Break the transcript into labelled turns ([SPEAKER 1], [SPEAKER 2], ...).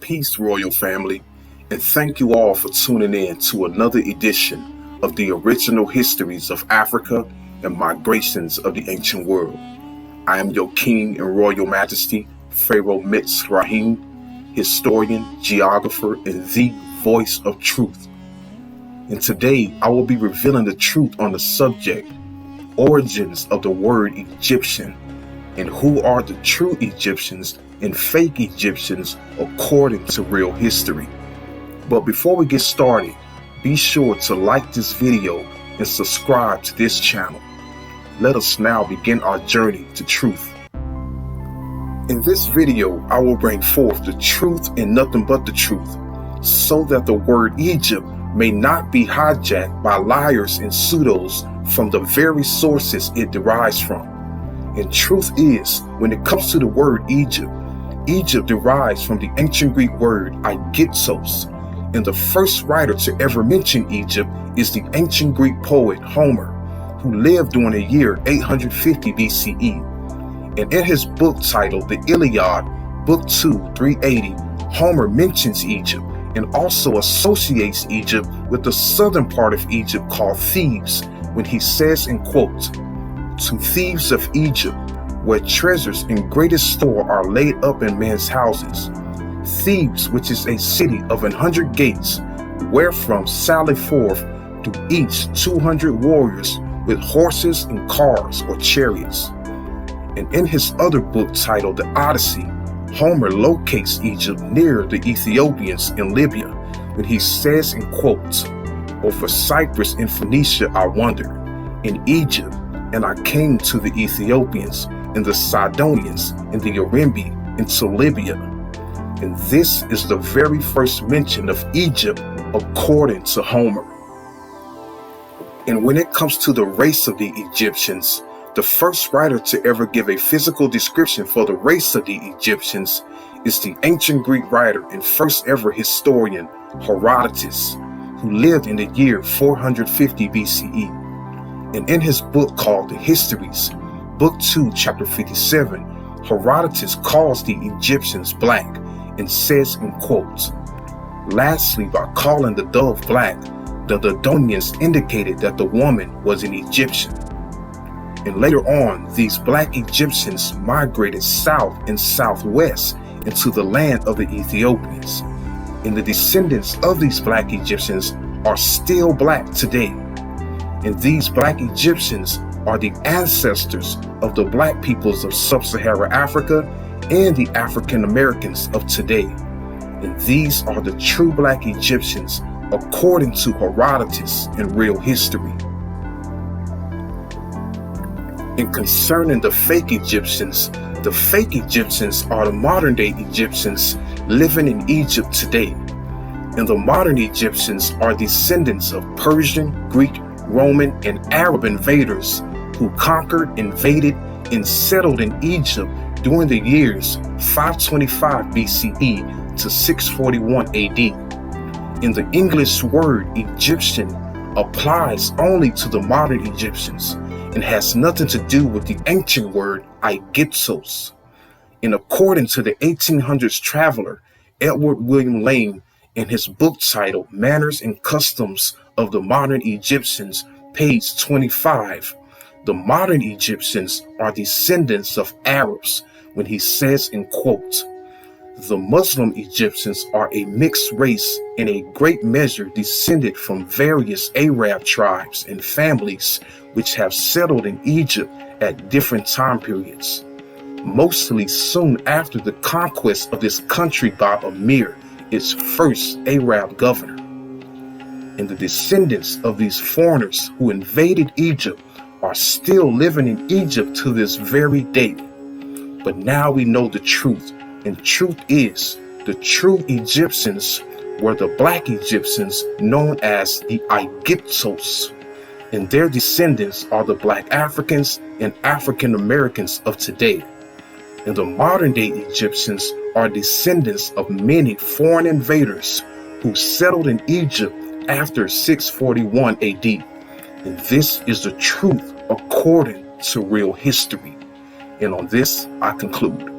[SPEAKER 1] Peace, royal family, and thank you all for tuning in to another edition of the original histories of Africa and migrations of the ancient world. I am your King and Royal Majesty, Pharaoh Mitz Rahim, historian, geographer, and the voice of truth. And today I will be revealing the truth on the subject, origins of the word Egyptian, and who are the true Egyptians and fake Egyptians according to real history. But before we get started, be sure to like this video and subscribe to this channel. Let us now begin our journey to truth. In this video, I will bring forth the truth and nothing but the truth, so that the word Egypt may not be hijacked by liars and pseudos from the very sources it derives from. And truth is, when it comes to the word Egypt, Egypt derives from the ancient Greek word Aegyptos, and the first writer to ever mention Egypt is the ancient Greek poet Homer, who lived during the year 850 BCE. And in his book titled The Iliad, Book 2, 380, Homer mentions Egypt and also associates Egypt with the southern part of Egypt called Thebes, when he says, in quote, "To Thebes of Egypt, where treasures in greatest store are laid up in men's houses. Thebes, which is a city of 100 gates, wherefrom sally forth to each 200 warriors with horses and cars or chariots." And in his other book titled The Odyssey, Homer locates Egypt near the Ethiopians in Libya, when he says, in quotes, "Over Cyprus and Phoenicia I wandered, in Egypt, and I came to the Ethiopians, and the Sidonians, and the Orimbi, into Libya." And this is the very first mention of Egypt according to Homer. And when it comes to the race of the Egyptians, the first writer to ever give a physical description for the race of the Egyptians is the ancient Greek writer and first ever historian Herodotus, who lived in the year 450 BCE. And in his book called The Histories, Book 2, Chapter 57, Herodotus calls the Egyptians black and says, in quotes, "Lastly, by calling the dove black, the Dodonians indicated that the woman was an Egyptian." And later on, these black Egyptians migrated south and southwest into the land of the Ethiopians. And the descendants of these black Egyptians are still black today. And these black Egyptians are the ancestors of the black peoples of sub-Saharan Africa and the African Americans of today. And these are the true black Egyptians according to Herodotus in real history. And concerning the fake Egyptians are the modern day Egyptians living in Egypt today. And the modern Egyptians are descendants of Persian, Greek, Roman, and Arab invaders who conquered, invaded, and settled in Egypt during the years 525 BCE to 641 AD. And the English word Egyptian applies only to the modern Egyptians and has nothing to do with the ancient word Aegyptos. And according to the 1800s traveler Edward William Lane, in his book titled Manners and Customs of the Modern Egyptians, page 25, the modern Egyptians are descendants of Arabs, when he says, in quotes, "The Muslim Egyptians are a mixed race in a great measure descended from various Arab tribes and families which have settled in Egypt at different time periods, mostly soon after the conquest of this country by Amir, its first Arab governor. And the descendants of these foreigners who invaded Egypt are still living in Egypt to this very day. But now we know the truth, and truth is, the true Egyptians were the black Egyptians known as the Aegyptos, and their descendants are the black Africans and African Americans of today. And the modern day Egyptians are descendants of many foreign invaders who settled in Egypt after 641 AD. And this is the truth according to real history. And on this, I conclude.